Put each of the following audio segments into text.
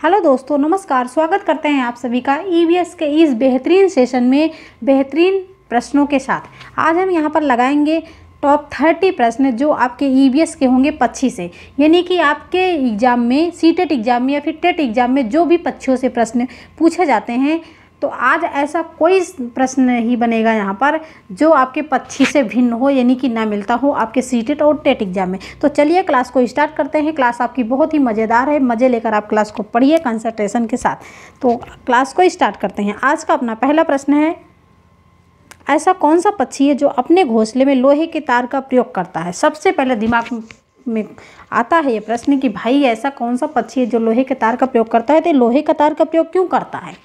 Hello दोस्तों, नमस्कार। स्वागत करते हैं आप सभी का ईवीएस के इस बेहतरीन सेशन में बेहतरीन प्रश्नों के साथ। आज हम यहाँ पर लगाएंगे टॉप 30 प्रश्न जो आपके ईवीएस के होंगे पक्षी से, यानी कि आपके एग्ज़ाम में सीटेट एग्ज़ाम में या फिर टेट एग्ज़ाम में जो भी पक्षियों से प्रश्न पूछे जाते हैं। तो आज ऐसा कोई प्रश्न नहीं बनेगा यहाँ पर जो आपके पक्षी से भिन्न हो, यानी कि ना मिलता हो आपके सीटेट और टेट एग्जाम में। तो चलिए क्लास को स्टार्ट करते हैं। क्लास आपकी बहुत ही मज़ेदार है, मज़े लेकर आप क्लास को पढ़िए कंसंट्रेशन के साथ। तो क्लास को स्टार्ट करते हैं। आज का अपना पहला प्रश्न है, ऐसा कौन सा पक्षी है जो अपने घोंसले में लोहे के तार का प्रयोग करता है। सबसे पहले दिमाग में आता है ये प्रश्न कि भाई ऐसा कौन सा पक्षी है जो लोहे के तार का प्रयोग करता है। तो लोहे का तार का प्रयोग क्यों करता है?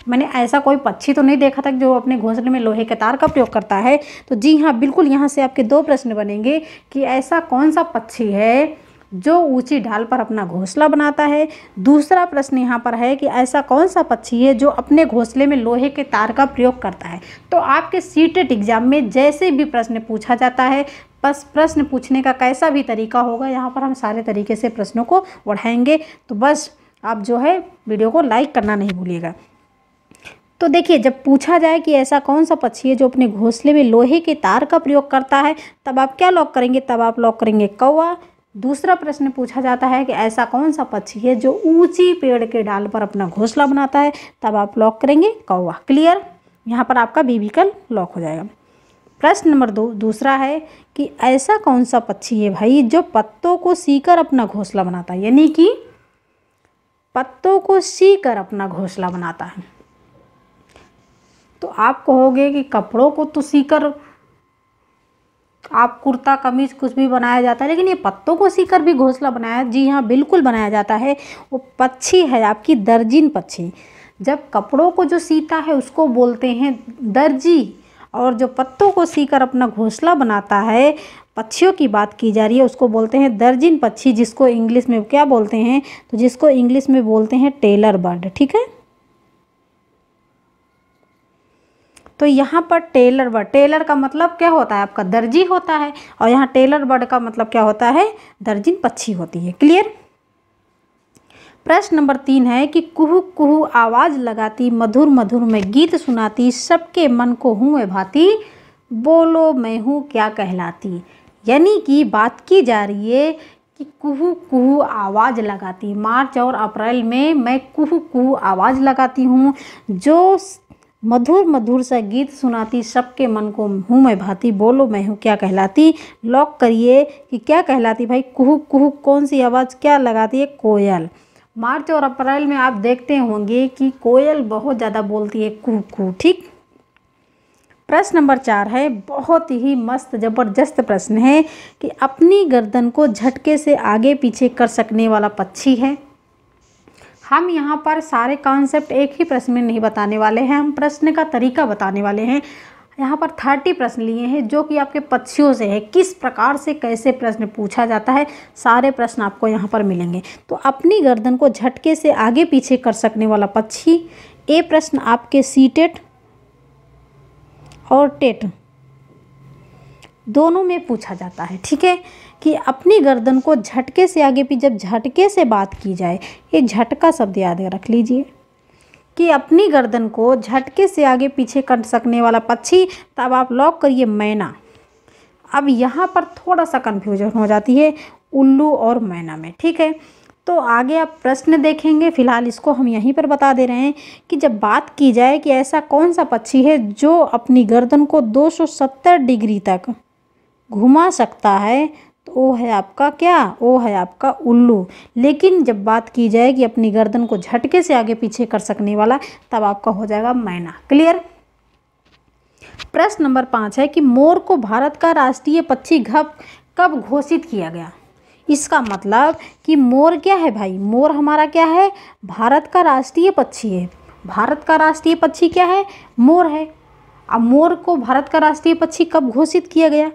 मैंने ऐसा कोई पक्षी तो नहीं देखा था जो अपने घोंसले में लोहे के तार का प्रयोग करता है। तो जी हाँ, बिल्कुल यहाँ से आपके दो प्रश्न बनेंगे कि ऐसा कौन सा पक्षी है जो ऊंची ढाल पर अपना घोंसला बनाता है। दूसरा प्रश्न यहाँ पर है कि ऐसा कौन सा पक्षी है जो अपने घोंसले में लोहे के तार का प्रयोग करता है। तो आपके सीटेट एग्जाम में जैसे भी प्रश्न पूछा जाता है, बस प्रश्न पूछने का कैसा भी तरीका होगा, यहाँ पर हम सारे तरीके से प्रश्नों को बढ़ाएंगे। तो बस आप जो है वीडियो को लाइक करना नहीं भूलिएगा। तो देखिए, जब पूछा जाए कि ऐसा कौन सा पक्षी है जो अपने घोंसले में लोहे के तार का प्रयोग करता है, तब आप क्या लॉक करेंगे? तब आप लॉक करेंगे कौवा। दूसरा प्रश्न पूछा जाता है कि ऐसा कौन सा पक्षी है जो ऊंची पेड़ के डाल पर अपना घोंसला बनाता है, तब आप लॉक करेंगे कौवा। क्लियर? यहाँ पर आपका बी विकल्प लॉक हो जाएगा। प्रश्न नंबर दूसरा है कि ऐसा कौन सा पक्षी है भाई जो पत्तों को सीकर अपना घोंसला बनाता है, यानी कि पत्तों को सीकर अपना घोंसला बनाता है। तो आप कहोगे कि कपड़ों को तो सीकर आप कुर्ता कमीज कुछ भी बनाया जाता है, लेकिन ये पत्तों को सीकर भी घोंसला बनाया? जी हाँ, बिल्कुल बनाया जाता है। वो पक्षी है आपकी दर्जिन पक्षी। जब कपड़ों को जो सीता है उसको बोलते हैं दर्जी, और जो पत्तों को सीकर अपना घोंसला बनाता है, पक्षियों की बात की जा रही है, उसको बोलते हैं दर्जिन पक्षी, जिसको इंग्लिश में क्या बोलते हैं? तो जिसको इंग्लिश में बोलते हैं टेलर बर्ड। ठीक है, तो यहाँ पर टेलर बर्ड, टेलर का मतलब क्या होता है? आपका दर्जी होता है, और यहाँ टेलर बर्ड का मतलब क्या होता है? दर्जिन पक्षी होती है। क्लियर? प्रश्न नंबर 3 है कि कुहू कुहू आवाज़ लगाती, मधुर मधुर में गीत सुनाती, सबके मन को हूँ मैं भाती, बोलो मैं हूँ क्या कहलाती। यानी कि बात की जा रही है कि कुहू कुहू आवाज़ लगाती, मार्च और अप्रैल में मैं कुहू कुहू आवाज़ लगाती हूँ, जो मधुर मधुर सा गीत सुनाती, सबके मन को हूँ मैं भाती, बोलो मैं हूँ क्या कहलाती। लॉक करिए कि क्या कहलाती भाई? कुहू कुहू कौन सी आवाज़ क्या लगाती है? कोयल। मार्च और अप्रैल में आप देखते होंगे कि कोयल बहुत ज़्यादा बोलती है कुहू कुहू। ठीक। प्रश्न नंबर 4 है, बहुत ही मस्त ज़बरदस्त प्रश्न है कि अपनी गर्दन को झटके से आगे पीछे कर सकने वाला पक्षी है। हम यहाँ पर सारे कॉन्सेप्ट एक ही प्रश्न में नहीं बताने वाले हैं, हम प्रश्न का तरीका बताने वाले हैं। यहाँ पर 30 प्रश्न लिए हैं जो कि आपके पक्षियों से है, किस प्रकार से कैसे प्रश्न पूछा जाता है, सारे प्रश्न आपको यहाँ पर मिलेंगे। तो अपनी गर्दन को झटके से आगे पीछे कर सकने वाला पक्षी, ये प्रश्न आपके सीटेट और टेट दोनों में पूछा जाता है। ठीक है, कि अपनी गर्दन को झटके से आगे पीछे, जब झटके से बात की जाए, ये झटका शब्द याद रख लीजिए कि अपनी गर्दन को झटके से आगे पीछे कर सकने वाला पक्षी, तब आप लॉक करिए मैना। अब यहाँ पर थोड़ा सा कन्फ्यूजन हो जाती है उल्लू और मैना में। ठीक है, तो आगे आप प्रश्न देखेंगे, फिलहाल इसको हम यहीं पर बता दे रहे हैं कि जब बात की जाए कि ऐसा कौन सा पक्षी है जो अपनी गर्दन को 270 डिग्री तक घुमा सकता है, तो वो है आपका क्या? वो है आपका उल्लू। लेकिन जब बात की जाए कि अपनी गर्दन को झटके से आगे पीछे कर सकने वाला, तब आपका हो जाएगा मैना। क्लियर? प्रश्न नंबर 5 है कि मोर को भारत का राष्ट्रीय पक्षी कब घोषित किया गया। इसका मतलब कि मोर क्या है भाई? मोर हमारा क्या है? भारत का राष्ट्रीय पक्षी है। भारत का राष्ट्रीय पक्षी क्या है? मोर है। अब मोर को भारत का राष्ट्रीय पक्षी कब घोषित किया गया?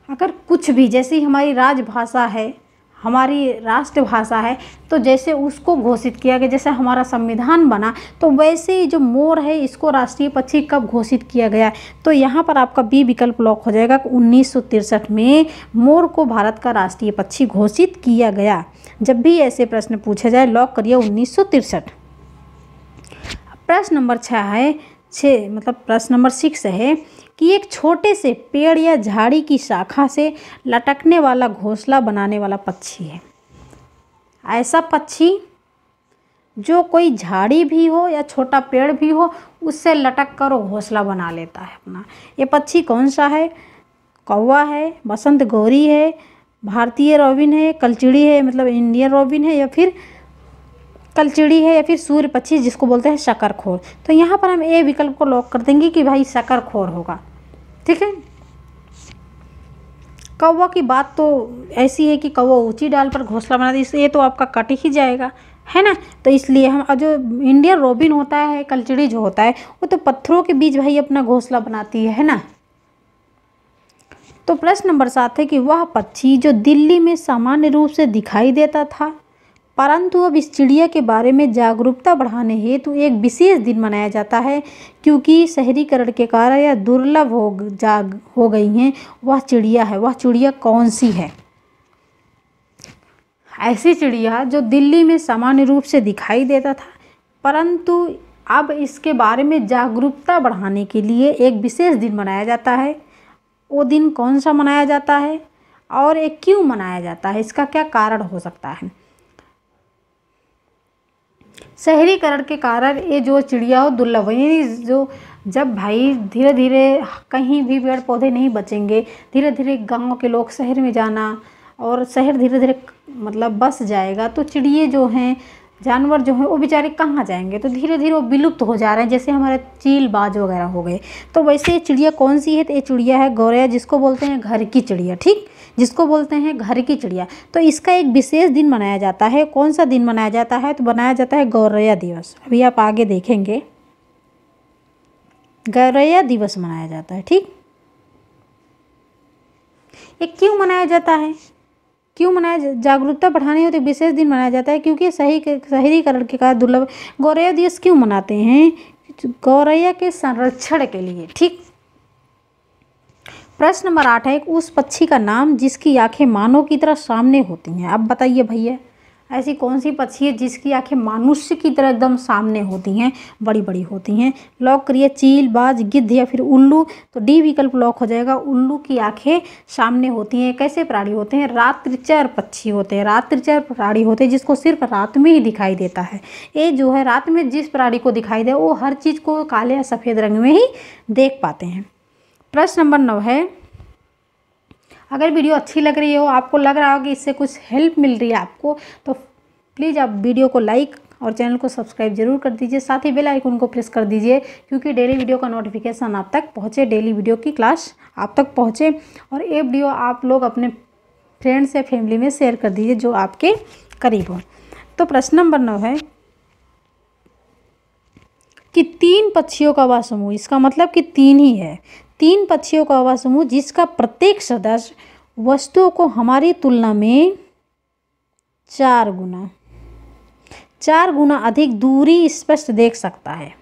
अगर कुछ भी, जैसे हमारी राजभाषा है, हमारी राष्ट्रभाषा है, तो जैसे उसको घोषित किया गया, जैसे हमारा संविधान बना, तो वैसे ही जो मोर है इसको राष्ट्रीय पक्षी कब घोषित किया गया। तो यहाँ पर आपका बी विकल्प लॉक हो जाएगा। 1963 में मोर को भारत का राष्ट्रीय पक्षी घोषित किया गया। जब भी ऐसे प्रश्न पूछे जाए लॉक करिए 1963। प्रश्न नंबर 6 है, प्रश्न नंबर 6 है कि एक छोटे से पेड़ या झाड़ी की शाखा से लटकने वाला घोंसला बनाने वाला पक्षी है। ऐसा पक्षी जो कोई झाड़ी भी हो या छोटा पेड़ भी हो उससे लटक कर वो घोंसला बना लेता है अपना। ये पक्षी कौन सा है? कौवा है, बसंत गौरी है, भारतीय रॉबिन है, कलचिड़ी है मतलब इंडियन रॉबिन है, या फिर कलचिड़ी है, या फिर सूर्य पक्षी जिसको बोलते हैं शकरखोर। तो यहाँ पर हम ए विकल्प को लॉक कर देंगे कि भाई शकरखोर होगा। ठीक है। कौवा की बात तो ऐसी है कि कौवा ऊंची डाल पर घोंसला बना दे, ये तो आपका कट ही जाएगा, है ना। तो इसलिए हम जो इंडियन रॉबिन होता है, कलचिड़ी जो होता है, वो तो पत्थरों के बीच भाई अपना घोंसला बनाती है ना। तो प्रश्न नंबर 7 है कि वह पक्षी जो दिल्ली में सामान्य रूप से दिखाई देता था, परंतु अब इस चिड़िया के बारे में जागरूकता बढ़ाने हेतु एक विशेष दिन मनाया जाता है क्योंकि शहरीकरण के कारण यह दुर्लभ हो गई हैं, वह चिड़िया है। वह चिड़िया कौन सी है? ऐसी चिड़िया जो दिल्ली में सामान्य रूप से दिखाई देता था, परंतु अब इसके बारे में जागरूकता बढ़ाने के लिए एक विशेष दिन मनाया जाता है। वो दिन कौन सा मनाया जाता है और ये क्यों मनाया जाता है? इसका क्या कारण हो सकता है? शहरीकरण के कारण ये जो चिड़िया हो दुर्लभ है, जो जब भाई धीरे धीरे कहीं भी पेड़ पौधे नहीं बचेंगे, धीरे धीरे गांव के लोग शहर में जाना और शहर धीरे धीरे मतलब बस जाएगा, तो चिड़िए जो हैं, जानवर जो हैं, वो बेचारे कहाँ जाएंगे? तो धीरे धीरे वो विलुप्त हो जा रहे हैं, जैसे हमारे चील बाज वगैरह हो गए। तो वैसे ये चिड़िया कौन सी है? तो ये चिड़िया है गौरैया, जिसको बोलते हैं घर की चिड़िया। ठीक, जिसको बोलते हैं घर की चिड़िया। तो इसका एक विशेष दिन मनाया जाता है। कौन सा दिन मनाया जाता है? तो बनाया जाता है गौरैया दिवस। अभी आप आगे देखेंगे, गौरैया दिवस मनाया जाता है। ठीक, ये क्यों मनाया जाता है? क्यों मनाया? जागरूकता बढ़ाने हेतु विशेष दिन मनाया जाता है क्योंकि शहरीकरण के कारण दुर्लभ। गौरैया दिवस क्यों मनाते हैं? गौरैया के संरक्षण के लिए। ठीक। प्रश्न नंबर 8 है उस पक्षी का नाम जिसकी आंखें मानव की तरह सामने होती हैं। अब बताइए भैया, ऐसी कौन सी पक्षी है जिसकी आंखें मनुष्य की तरह एकदम सामने होती हैं, बड़ी बड़ी होती हैं? लॉक करिए चील, बाज, गिद्ध या फिर उल्लू। तो डी विकल्प लॉक हो जाएगा। उल्लू की आंखें सामने होती हैं। कैसे प्राणी होते हैं? रात्रिचर पक्षी होते हैं। रात्रिचर प्राणी होते हैं जिसको सिर्फ रात में ही दिखाई देता है। ये जो है रात में जिस प्राणी को दिखाई दे वो हर चीज़ को काले या सफ़ेद रंग में ही देख पाते हैं। प्रश्न नंबर 9 है, अगर वीडियो अच्छी लग रही हो, आपको लग रहा हो कि इससे कुछ हेल्प मिल रही है आपको, तो प्लीज़ आप वीडियो को लाइक और चैनल को सब्सक्राइब जरूर कर दीजिए। साथ ही बेल आइकन को प्रेस कर दीजिए क्योंकि डेली वीडियो का नोटिफिकेशन आप तक पहुँचे, डेली वीडियो की क्लास आप तक पहुँचे। और ये वीडियो आप लोग अपने फ्रेंड्स या फैमिली में शेयर कर दीजिए जो आपके करीब हो। तो प्रश्न नंबर 9 है कि 3 पक्षियों का वह समूह, इसका मतलब कि 3 ही है, 3 पक्षियों का वह समूह जिसका प्रत्येक सदस्य वस्तुओं को हमारी तुलना में 4 गुना अधिक दूरी स्पष्ट देख सकता है।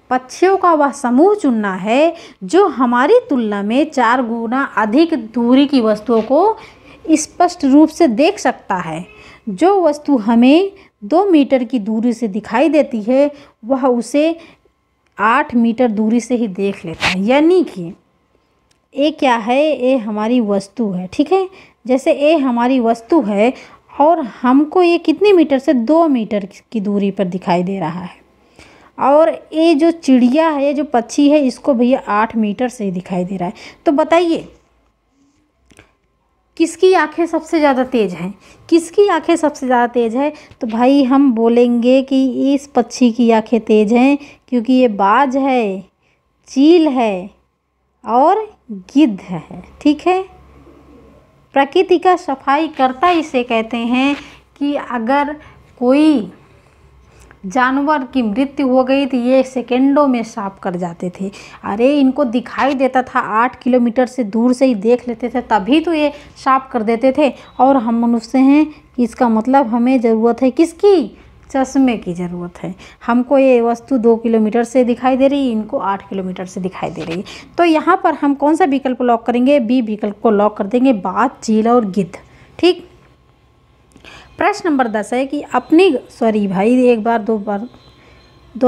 पक्षियों का वह समूह चुनना है जो हमारी तुलना में 4 गुना अधिक दूरी की वस्तुओं को स्पष्ट रूप से देख सकता है। जो वस्तु हमें 2 मीटर की दूरी से दिखाई देती है वह उसे 8 मीटर दूरी से ही देख लेता है। यानी कि ये क्या है? ये हमारी वस्तु है। ठीक है, जैसे ये हमारी वस्तु है और हमको ये कितने मीटर से? 2 मीटर की दूरी पर दिखाई दे रहा है। और ये जो चिड़िया है, ये जो पक्षी है, इसको भैया 8 मीटर से ही दिखाई दे रहा है। तो बताइए किसकी आंखें सबसे ज़्यादा तेज़ हैं? किसकी आंखें सबसे ज़्यादा तेज़ है? तो भाई हम बोलेंगे कि इस पक्षी की आंखें तेज़ हैं क्योंकि ये बाज है, चील है और गिद्ध है। ठीक है, प्रकृति का सफाई करता इसे कहते हैं कि अगर कोई जानवर की मृत्यु हो गई तो ये सेकेंडों में साफ कर जाते थे। अरे इनको दिखाई देता था, 8 किलोमीटर से दूर से ही देख लेते थे, तभी तो ये साफ कर देते थे। और हम मनुष्य हैं, इसका मतलब हमें ज़रूरत है किसकी? चश्मे की ज़रूरत है। हमको ये वस्तु 2 किलोमीटर से दिखाई दे रही है, इनको 8 किलोमीटर से दिखाई दे रही है। तो यहाँ पर हम कौन सा विकल्प लॉक करेंगे? बी विकल्प को लॉक कर देंगे, बाज, चील और गिद्ध। ठीक, प्रश्न नंबर 10 है कि अपनी सॉरी भाई एक बार दो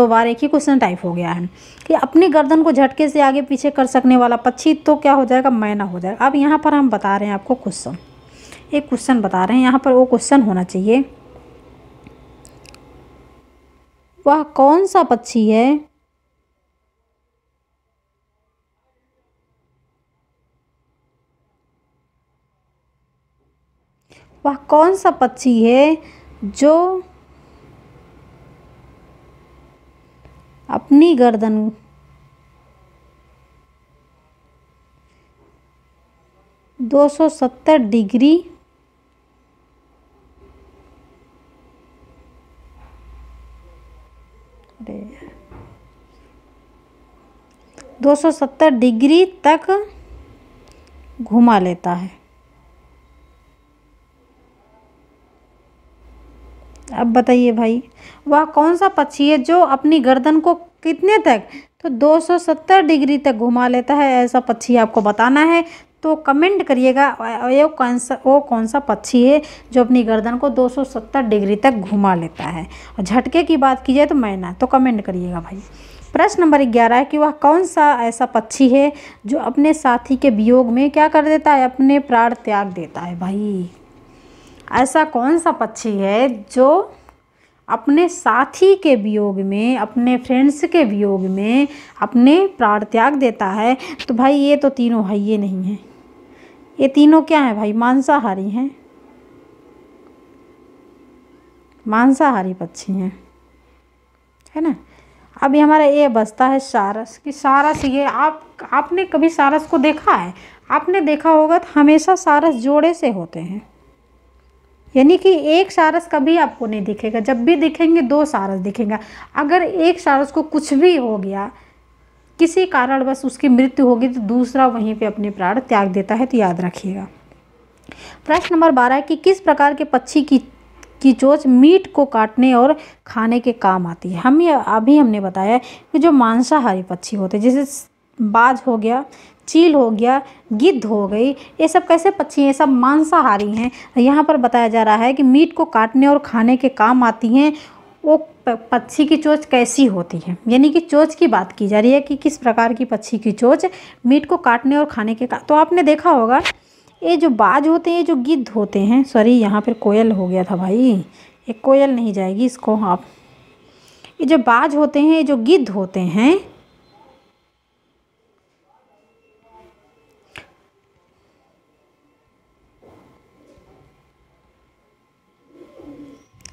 बार एक ही क्वेश्चन टाइप हो गया है कि अपनी गर्दन को झटके से आगे पीछे कर सकने वाला पक्षी तो क्या हो जाएगा, मैना हो जाएगा। अब यहाँ पर हम बता रहे हैं आपको क्वेश्चन, एक क्वेश्चन बता रहे हैं, यहाँ पर वो क्वेश्चन होना चाहिए, वह कौन सा पक्षी है वह कौन सा पक्षी है जो अपनी गर्दन 270 डिग्री अरे 270 डिग्री तक घुमा लेता है। अब बताइए भाई, वह कौन सा पक्षी है जो अपनी गर्दन को कितने तक, तो 270 डिग्री तक घुमा लेता है, ऐसा पक्षी आपको बताना है। तो कमेंट करिएगा वो कौन सा पक्षी है जो अपनी गर्दन को 270 डिग्री तक घुमा लेता है। और झटके की बात की जाए तो मैना, तो कमेंट करिएगा भाई। प्रश्न नंबर 11 है कि वह कौन सा ऐसा पक्षी है जो अपने साथी के वियोग में क्या कर देता है, अपने प्राण त्याग देता है। भाई ऐसा कौन सा पक्षी है जो अपने साथी के वियोग में, अपने फ्रेंड्स के वियोग में अपने प्राण त्याग देता है। तो भाई ये तो तीनों है, ये नहीं है, ये तीनों क्या है भाई, मांसाहारी हैं, मांसाहारी पक्षी हैं, है ना। अभी हमारा ये बचता है सारस, कि सारस ये आपने कभी सारस को देखा है, आपने देखा होगा तो हमेशा सारस जोड़े से होते हैं, यानी कि एक सारस कभी आपको नहीं दिखेगा, जब भी दिखेंगे दो सारस दिखेगा। अगर एक सारस को कुछ भी हो गया, किसी कारण बस उसकी मृत्यु होगी, तो दूसरा वहीं पे अपने प्राण त्याग देता है, तो याद रखिएगा। प्रश्न नंबर 12 है कि किस प्रकार के पक्षी की चोंच मीट को काटने और खाने के काम आती है। हमने बताया कि जो मांसाहारी पक्षी होते हैं, जैसे बाज हो गया, चील हो गया, गिद्ध हो गई, ये सब कैसे पक्षी हैं, सब मांसाहारी हैं। यहाँ पर बताया जा रहा है कि मीट को काटने और खाने के काम आती हैं। वो पक्षी की चोंच कैसी होती है, यानी कि चोंच की बात की जा रही है कि किस प्रकार की पक्षी की चोंच मीट को काटने और खाने के काम। तो आपने देखा होगा ये जो बाज होते हैं, ये जो गिद्ध होते हैं, सॉरी यहाँ पर कोयल हो गया था भाई, ये कोयल नहीं जाएगी इसको आप, ये जो बाज होते हैं, ये जो गिद्ध होते हैं,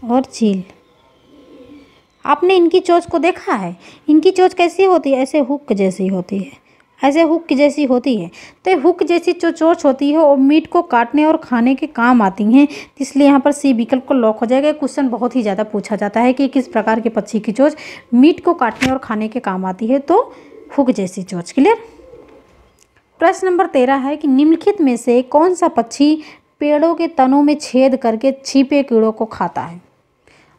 और चील, आपने इनकी चोंच को देखा है, इनकी चोंच कैसी होती है, ऐसे हुक जैसी होती है, ऐसे हुक जैसी होती है। तो ये हुक जैसी जो चोंच होती है वो मीट को काटने और खाने के काम आती हैं, इसलिए यहाँ पर सी विकल्प को लॉक हो जाएगा। क्वेश्चन बहुत ही ज़्यादा पूछा जाता है कि किस प्रकार के पक्षी की चोंच मीट को काटने और खाने के काम आती है, तो हुक जैसी चोंच। क्लियर। प्रश्न नंबर 13 है कि निम्नलिखित में से कौन सा पक्षी पेड़ों के तनों में छेद करके छिपे कीड़ों को खाता है।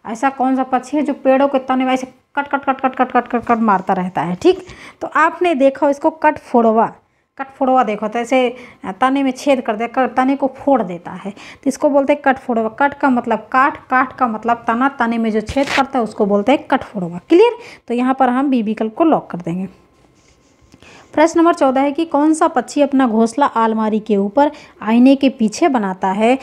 ऐसा कौन सा पक्षी है जो पेड़ों के तने में ऐसे cut cut cut cut cut cut cut cut मारता रहता है। ठीक, तो आपने देखा इसको कट फोड़वा देखो, तो ऐसे तने में छेद कर दे, तने को फोड़ देता है, तो इसको बोलते हैं कट फोड़वा। कट का मतलब काट, काट का मतलब तना, तने में जो छेद करता है उसको बोलते हैं कट फोड़वा। क्लियर। तो यहाँ पर हम बी विकल्प को लॉक कर देंगे। प्रश्न नंबर 14 है कि कौन सा पक्षी अपना घोंसला अलमारी के ऊपर आईने के पीछे बनाता है।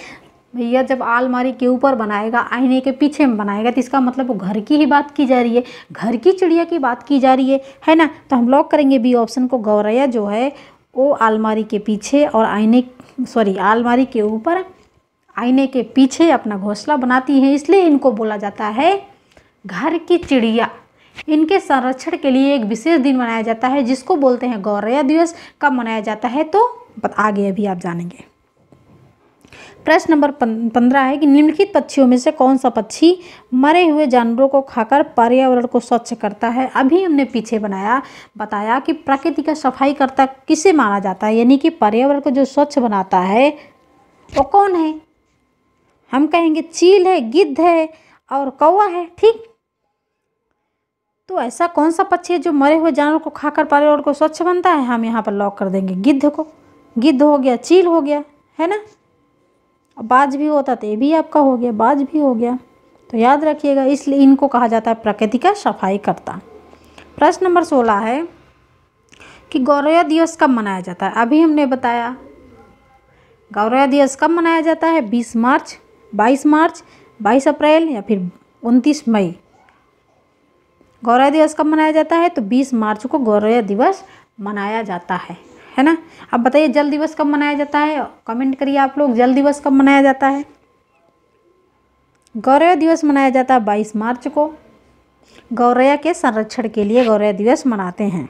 भैया जब अलमारी के ऊपर बनाएगा, आईने के पीछे में बनाएगा, तो इसका मतलब वो घर की ही बात की जा रही है, घर की चिड़िया की बात की जा रही है ना। तो हम लॉक करेंगे बी ऑप्शन को। गौरैया जो है वो अलमारी के पीछे और अलमारी के ऊपर आईने के पीछे अपना घोंसला बनाती हैं, इसलिए इनको बोला जाता है घर की चिड़िया। इनके संरक्षण के लिए एक विशेष दिन मनाया जाता है जिसको बोलते हैं गौरैया दिवस। कब मनाया जाता है तो आगे अभी आप जानेंगे। प्रश्न नंबर 15 है कि निम्नलिखित पक्षियों में से कौन सा पक्षी मरे हुए जानवरों को खाकर पर्यावरण को स्वच्छ करता है। अभी हमने पीछे बताया कि प्रकृति का सफाई करता किसे माना जाता है, यानी कि पर्यावरण को जो स्वच्छ बनाता है वो कौन है। हम कहेंगे चील है, गिद्ध है और कौवा है। ठीक, तो ऐसा कौन सा पक्षी है जो मरे हुए जानवर को खाकर पर्यावरण को स्वच्छ बनता है। हम यहाँ पर लॉक कर देंगे गिद्ध को। गिद्ध हो गया, चील हो गया, है ना, बाज भी होता तो ये भी आपका हो गया, बाज भी हो गया। तो याद रखिएगा, इसलिए इनको कहा जाता है प्रकृति का सफाई करता। प्रश्न नंबर 16 है कि गौरव दिवस कब मनाया जाता है। अभी हमने बताया गौरव दिवस कब मनाया जाता है, 20 मार्च, 22 मार्च, 22 अप्रैल या फिर 29 मई। गौरव दिवस कब मनाया जाता है, तो 20 मार्च को गौरव दिवस मनाया जाता है ना। अब बताइए जल दिवस कब मनाया जाता है, कमेंट करिए आप लोग, जल दिवस कब मनाया जाता है। गौरव दिवस मनाया जाता है 22 मार्च को। गौरैया के संरक्षण के लिए गौरव दिवस मनाते हैं।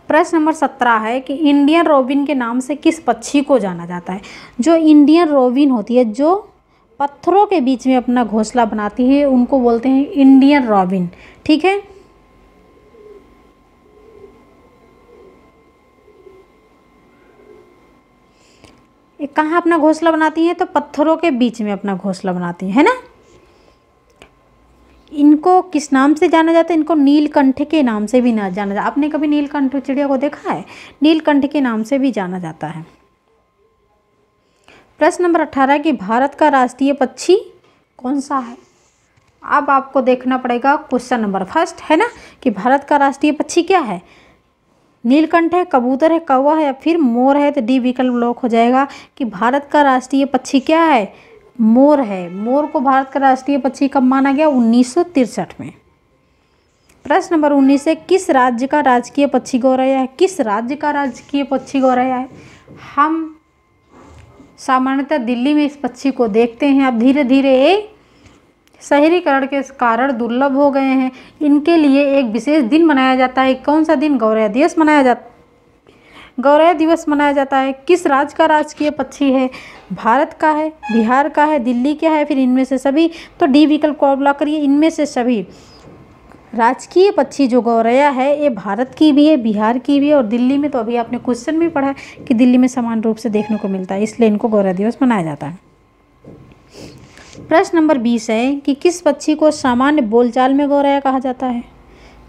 प्रश्न नंबर 17 है कि इंडियन रोबिन के नाम से किस पक्षी को जाना जाता है। जो इंडियन रोबिन होती है, जो पत्थरों के बीच में अपना घोंसला बनाती है, उनको बोलते हैं इंडियन रोबिन। ठीक है, ये कहाँ अपना घोंसला बनाती हैं, तो पत्थरों के बीच में अपना घोंसला बनाती है ना। इनको किस नाम से जाना जाता है, इनको नीलकंठ के नाम से भी ना जाना जाता। आपने कभी नीलकंठ चिड़िया को देखा है, नीलकंठ के नाम से भी जाना जाता है। प्रश्न नंबर 18 कि भारत का राष्ट्रीय पक्षी कौन सा है। अब आपको देखना पड़ेगा क्वेश्चन नंबर फर्स्ट है ना, कि भारत का राष्ट्रीय पक्षी क्या है। नीलकंठ है, कबूतर है, कौवा है या फिर मोर है। तो डी विकल्प लॉक हो जाएगा कि भारत का राष्ट्रीय पक्षी क्या है, मोर है। मोर को भारत का राष्ट्रीय पक्षी कब माना गया, 1963 में। प्रश्न नंबर 19 है किस राज्य का राजकीय पक्षी गौरैया है। किस राज्य का राजकीय पक्षी गौरैया है। हम सामान्यतः दिल्ली में इस पक्षी को देखते हैं। अब धीरे धीरे ये शहरीकरण के कारण दुर्लभ हो गए हैं। इनके लिए एक विशेष दिन मनाया जाता है। कौन सा दिन, गौरैया दिवस मनाया जाता है। गौरव दिवस मनाया जाता है। किस राज्य का राजकीय पक्षी है, भारत का है, बिहार का है, दिल्ली का है, फिर इनमें से सभी। तो डी विकल्प को ब्लॉक करिए, इनमें से सभी। राजकीय पक्षी जो गौरैया है ये भारत की भी है, बिहार की भी है और दिल्ली में, तो अभी आपने क्वेश्चन भी पढ़ा है कि दिल्ली में समान रूप से देखने को मिलता है, इसलिए इनको गौरव दिवस मनाया जाता है। प्रश्न नंबर 20 है कि किस पक्षी को सामान्य बोलचाल में गौरैया कहा जाता है।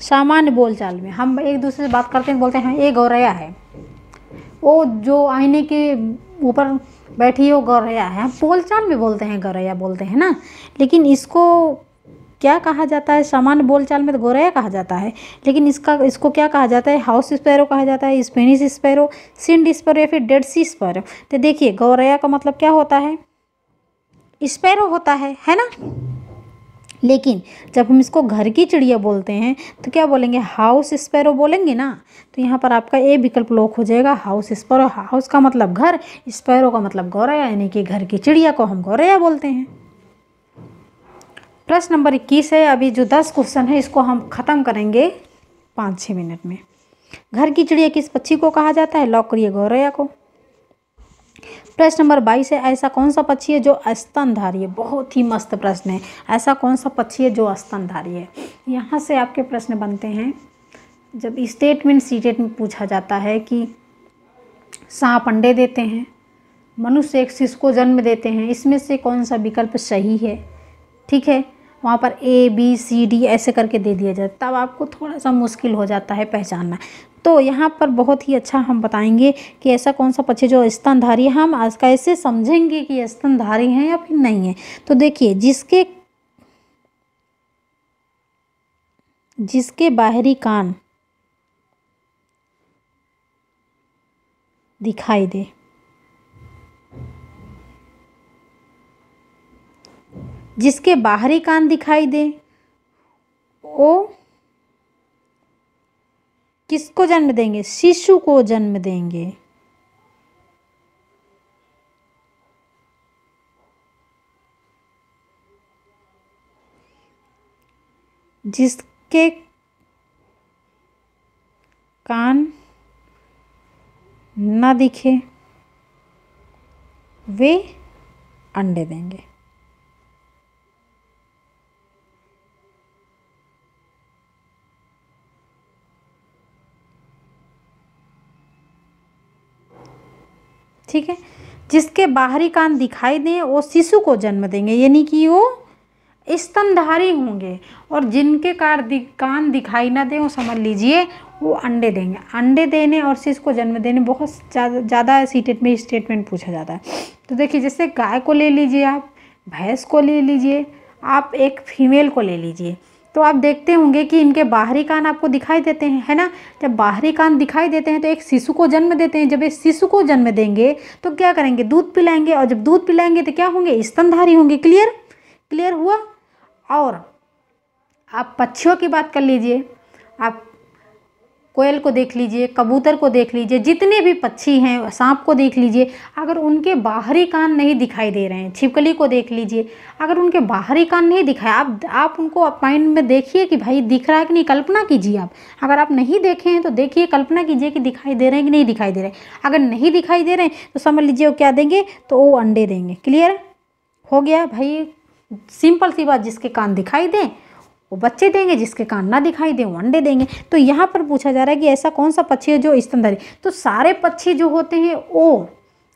सामान्य बोलचाल में हम एक दूसरे से बात करते हैं, बोलते हैं ये गौरैया है, वो जो आईने के ऊपर बैठी है वो गौरैया है। हम बोलचाल में बोलते हैं गौरैया बोलते हैं ना, लेकिन इसको क्या कहा जाता है, सामान्य बोलचाल में तो गौरैया कहा जाता है, लेकिन इसको क्या कहा जाता है, हाउस स्पैरो कहा जाता है, स्पेनिश स्पैरो, सिंड स्पैरो या फिर डेड सी स्पैरो। तो देखिए गौरैया का मतलब क्या होता है, स्पैरो होता है ना। लेकिन जब हम इसको घर की चिड़िया बोलते हैं तो क्या बोलेंगे, हाउस स्पैरो बोलेंगे ना। तो यहाँ पर आपका ए विकल्प लॉक हो जाएगा, हाउस स्पैरो। हाउस का मतलब घर, स्पैरो का मतलब गौरैया, यानी कि घर की चिड़िया को हम गौरैया बोलते हैं। प्रश्न नंबर 21 है। अभी जो 10 क्वेश्चन है इसको हम ख़त्म करेंगे 5-6 मिनट में। घर की चिड़िया किस पक्षी को कहा जाता है, लॉक करिए गौरैया को। प्रश्न नंबर 22 है। ऐसा कौन सा पक्षी है जो स्तनधारी है। बहुत ही मस्त प्रश्न है, ऐसा कौन सा पक्षी है जो स्तनधारी है। यहाँ से आपके प्रश्न बनते हैं जब स्टेटमेंट सीटेट में पूछा जाता है कि सांप अंडे देते हैं, मनुष्य एक शिशु को जन्म देते हैं, इसमें से कौन सा विकल्प सही है। ठीक है, वहाँ पर A B C D ऐसे करके दे दिया जाए, तब आपको थोड़ा सा मुश्किल हो जाता है पहचानना। तो यहाँ पर बहुत ही अच्छा हम बताएंगे कि ऐसा कौन सा पक्षी जो स्तनधारी है। हम आज कैसे समझेंगे कि स्तनधारी हैं या फिर नहीं है। तो देखिए जिसके बाहरी कान दिखाई दे, जिसके बाहरी कान दिखाई दे वो किसको जन्म देंगे, शिशु को जन्म देंगे। जिसके कान न दिखे वे अंडे देंगे। ठीक है, जिसके बाहरी कान दिखाई दें वो शिशु को जन्म देंगे, यानी कि वो स्तनधारी होंगे और जिनके कान दिखाई ना दे वो समझ लीजिए वो अंडे देंगे। अंडे देने और शिशु को जन्म देने बहुत ज़्यादा स्टेटमेंट पूछा जाता है। तो देखिए जैसे गाय को ले लीजिए, आप भैंस को ले लीजिए, आप एक फीमेल को ले लीजिए, तो आप देखते होंगे कि इनके बाहरी कान आपको दिखाई देते हैं, है ना। जब बाहरी कान दिखाई देते हैं तो एक शिशु को जन्म देते हैं। जब एक शिशु को जन्म देंगे तो क्या करेंगे, दूध पिलाएंगे, और जब दूध पिलाएंगे तो क्या होंगे, स्तनधारी होंगे। क्लियर हुआ। और आप पक्षियों की बात कर लीजिए, आप कोयल को देख लीजिए, कबूतर को देख लीजिए, जितने भी पक्षी हैं, सांप को देख लीजिए, अगर उनके बाहरी कान नहीं दिखाई दे रहे हैं, छिपकली को देख लीजिए, अगर उनके बाहरी कान नहीं दिखाए, आप उनको माइंड में देखिए कि भाई दिख रहा है कि नहीं, कल्पना कीजिए आप। अगर आप नहीं देखे हैं तो देखिए, कल्पना कीजिए कि दिखाई दे रहे हैं कि नहीं दिखाई दे रहे हैं। अगर नहीं दिखाई दे रहे हैं तो समझ लीजिए वो क्या देंगे, तो वो अंडे देंगे। क्लियर हो गया भाई, सिंपल सी बात, जिसके कान दिखाई दें वो बच्चे देंगे, जिसके कान ना दिखाई दे वो अंडे देंगे। तो यहाँ पर पूछा जा रहा है कि ऐसा कौन सा पक्षी है जो स्तनधारी, तो सारे पक्षी जो होते हैं वो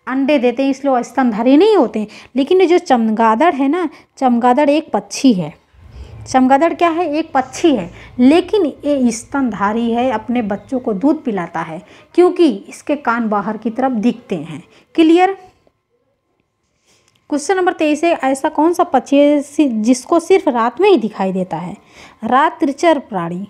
अंडे देते हैं, इसलिए वो स्तनधारी नहीं होते हैं। लेकिन ये जो चमगादड़ है ना, चमगादड़ एक पक्षी है। चमगादड़ क्या है, एक पक्षी है, लेकिन ये स्तनधारी है, अपने बच्चों को दूध पिलाता है क्योंकि इसके कान बाहर की तरफ दिखते हैं। क्लियर। क्वेश्चन नंबर 23 है, ऐसा कौन सा पक्षी है जिसको सिर्फ रात में ही दिखाई देता है, रात्रिचर प्राणी।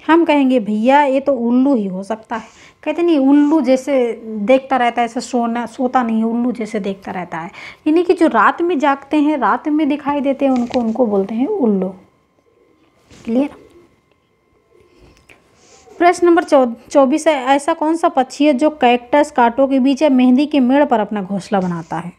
हम कहेंगे भैया ये तो उल्लू ही हो सकता है। कहते नहीं, उल्लू जैसे देखता रहता है, ऐसा सोता नहीं है, उल्लू जैसे देखता रहता है। यानी कि जो रात में जागते हैं, रात में दिखाई देते हैं, उनको बोलते हैं उल्लू। क्लियर। प्रश्न नंबर 24 है, ऐसा कौन सा पक्षी है जो कैक्टस, कांटों के बीच या मेहंदी के मेड़ पर अपना घोंसला बनाता है।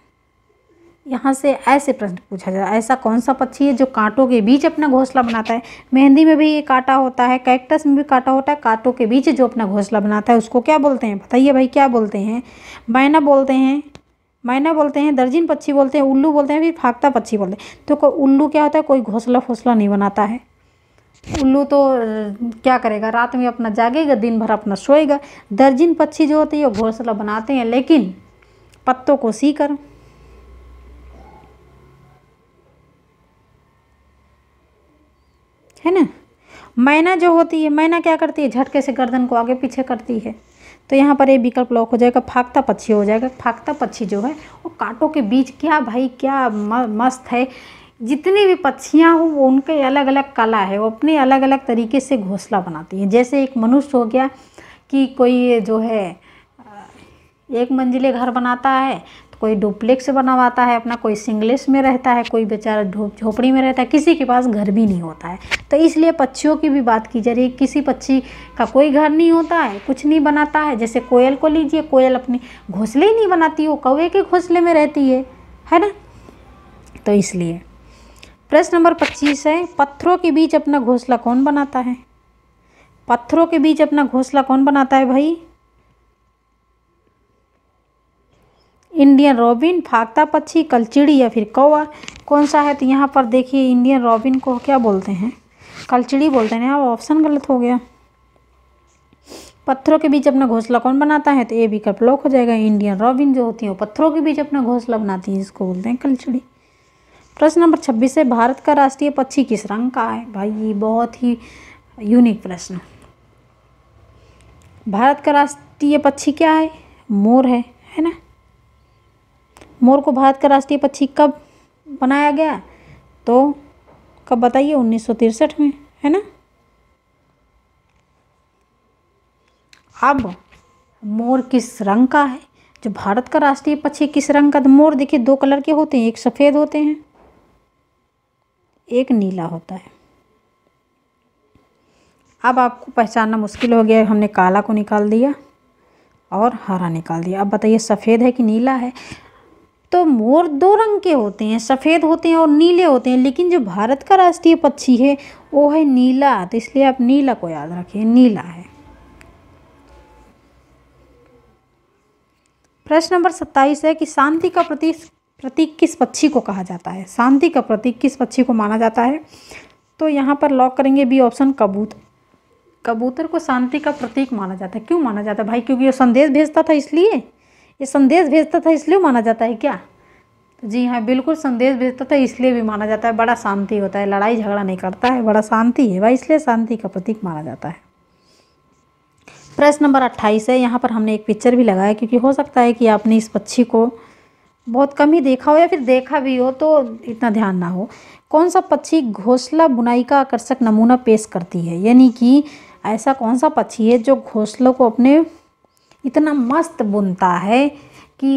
यहाँ से ऐसे प्रश्न पूछा जाता है, ऐसा कौन सा पक्षी है जो कांटों के बीच अपना घोंसला बनाता है। मेहंदी में भी ये कांटा होता है, कैक्टस में भी कांटा होता है, कांटों के बीच जो अपना घोंसला बनाता है उसको क्या बोलते हैं, बताइए भाई, क्या बोलते हैं। मैना बोलते हैं, दर्जन पक्षी बोलते हैं, उल्लू बोलते हैं, फिर फाख्ता पक्षी बोलते हैं। तो उल्लू क्या होता है, कोई घोंसला नहीं बनाता है। उल्लू तो क्या करेगा, रात में अपना जागेगा, दिन भर अपना सोएगा। दर्जन पक्षी जो होते हैं वो घोंसला बनाते हैं, लेकिन पत्तों को सीकर। है ना। मैना जो होती है, मैना क्या करती है, झटके से गर्दन को आगे पीछे करती है। तो यहाँ पर ये विकल्प लॉक हो जाएगा, फाख्ता पक्षी हो जाएगा। फाख्ता पक्षी जो है वो कांटों के बीच, क्या भाई क्या मस्त है। जितनी भी पक्षियाँ हो वो उनके अलग अलग कला है, वो अपने अलग अलग तरीके से घोंसला बनाती हैं। जैसे एक मनुष्य हो गया कि कोई जो है एक मंजिले घर बनाता है, तो कोई डुप्लेक्स बनवाता है अपना, कोई सिंगलेस में रहता है, कोई बेचारा झोपड़ी में रहता है, किसी के पास घर भी नहीं होता है। तो इसलिए पक्षियों की भी बात की जा रही है, किसी पक्षी का कोई घर नहीं होता है, कुछ नहीं बनाता है। जैसे कोयल को लीजिए, कोयल अपनी घोंसले ही नहीं बनाती, वो कौवे के घोंसले में रहती है ना। तो इसलिए प्रश्न नंबर 25 है, पत्थरों के बीच अपना घोंसला कौन बनाता है। पत्थरों के बीच अपना घोंसला कौन बनाता है भाई, इंडियन रॉबिन, फाख्ता पक्षी, कलचिड़ी या फिर कौवा, कौन सा है। तो यहाँ पर देखिए इंडियन रॉबिन को क्या बोलते हैं, कलचिड़ी बोलते हैं। यहाँ ऑप्शन गलत हो गया। पत्थरों के बीच अपना घोंसला कौन बनाता है, तो ये विकल्प लॉक हो जाएगा। इंडियन रॉबिन जो होती है वो पत्थरों के बीच अपना घोंसला बनाती है, इसको बोलते हैं कलचिड़ी। प्रश्न नंबर 26 है, भारत का राष्ट्रीय पक्षी किस रंग का है। भाई ये बहुत ही यूनिक प्रश्न। भारत का राष्ट्रीय पक्षी क्या है, मोर है ना। मोर को भारत का राष्ट्रीय पक्षी कब बनाया गया, तो कब बताइए, 1963 में, है ना। अब मोर किस रंग का है, जो भारत का राष्ट्रीय पक्षी किस रंग का। तो मोर देखिए 2 कलर के होते हैं, एक सफ़ेद होते हैं, एक नीला होता है। अब आपको पहचानना मुश्किल हो गया, हमने काला को निकाल दिया और हरा निकाल दिया। अब बताइए सफ़ेद है कि नीला है। तो मोर 2 रंग के होते हैं, सफ़ेद होते हैं और नीले होते हैं, लेकिन जो भारत का राष्ट्रीय पक्षी है वो है नीला। तो इसलिए आप नीला को याद रखिए, नीला है। प्रश्न नंबर 27 है कि शांति का प्रतीक किस पक्षी को कहा जाता है। शांति का प्रतीक किस पक्षी को माना जाता है, तो यहाँ पर लॉक करेंगे बी ऑप्शन, कबूतर। कबूतर को शांति का प्रतीक माना जाता है। क्यों माना जाता है भाई, क्योंकि वो संदेश भेजता था, ये संदेश भेजता था इसलिए माना जाता है क्या? तो जी हाँ, बिल्कुल संदेश भेजता था इसलिए भी माना जाता है। बड़ा शांति होता है, लड़ाई झगड़ा नहीं करता है, बड़ा शांति है भाई, इसलिए शांति का प्रतीक माना जाता है। प्रश्न नंबर 28 है। यहाँ पर हमने एक पिक्चर भी लगाया क्योंकि हो सकता है कि आपने इस पक्षी को बहुत कम ही देखा हो या फिर देखा भी हो तो इतना ध्यान ना हो। कौन सा पक्षी घोंसला बुनाई का आकर्षक नमूना पेश करती है? यानी कि ऐसा कौन सा पक्षी है जो घोंसलों को अपने इतना मस्त बुनता है कि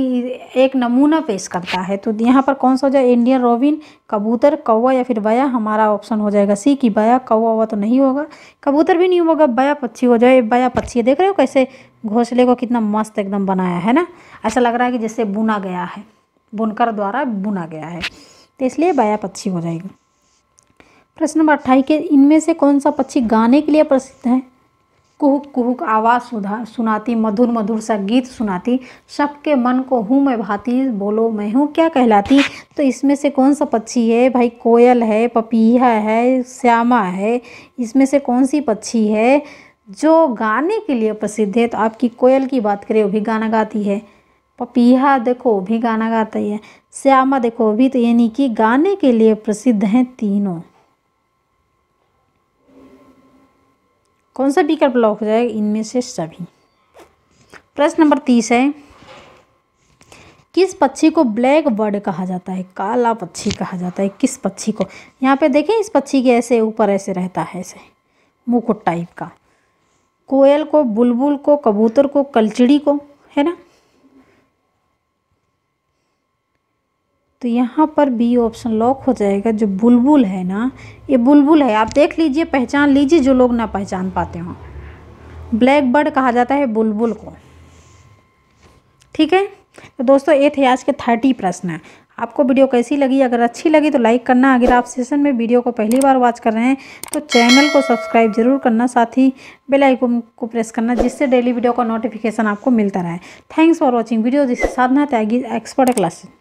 एक नमूना पेश करता है? तो यहाँ पर कौन सा हो जाए? इंडियन रोबिन, कबूतर, कौवा या फिर बया? हमारा ऑप्शन हो जाएगा सी कि बया। कौवा हुआ तो नहीं होगा, कबूतर भी नहीं होगा, बया पक्षी हो जाए। बया पक्षी देख रहे हो कैसे घोंसले को कितना मस्त एकदम बनाया है ना, ऐसा लग रहा है कि जैसे बुना गया है, बुनकर द्वारा बुना गया है, तो इसलिए बया पक्षी हो जाएगी। प्रश्न नंबर 28 के इनमें से कौन सा पक्षी गाने के लिए प्रसिद्ध है? कुहुक कुहुक आवाज़ सुनाती, मधुर मधुर सा गीत सुनाती, सबके मन को हूँ मैं भाती, बोलो मैं हूँ क्या कहलाती? तो इसमें से कौन सा पक्षी है भाई? कोयल है, पपीहा है, श्यामा है, इसमें से कौन सी पक्षी है जो गाने के लिए प्रसिद्ध है? तो आपकी कोयल की बात करें, वो भी गाना गाती है। पपीहा देखो वो भी गाना गाता ही है। श्यामा देखो वो भी, तो यानी कि गाने के लिए प्रसिद्ध हैं तीनों। कौन सा विकल्प लॉक हो जाएगा? इनमें से सभी। प्रश्न नंबर 30 है। किस पक्षी को ब्लैक बर्ड कहा जाता है? काला पक्षी कहा जाता है। किस पक्षी को? यहाँ पे देखें, इस पक्षी के ऐसे ऊपर ऐसे रहता है, ऐसे मुकुट टाइप का। कोयल को, बुलबुल को, कबूतर को, कलचिड़ी को, है ना? तो यहाँ पर बी ऑप्शन लॉक हो जाएगा। जो बुलबुल है ना, ये बुलबुल है, आप देख लीजिए, पहचान लीजिए जो लोग ना पहचान पाते हों। ब्लैक बर्ड कहा जाता है बुलबुल को। ठीक है, तो दोस्तों ये थे आज के 30 प्रश्न। आपको वीडियो कैसी लगी? अगर अच्छी लगी तो लाइक करना। अगर आप सेशन में वीडियो को पहली बार वॉच कर रहे हैं तो चैनल को सब्सक्राइब जरूर करना, साथ ही बेल आइकन को प्रेस करना, जिससे डेली वीडियो का नोटिफिकेशन आपको मिलता रहे। Thanks for watching video. This is Sadhana Tyagi, expert classes.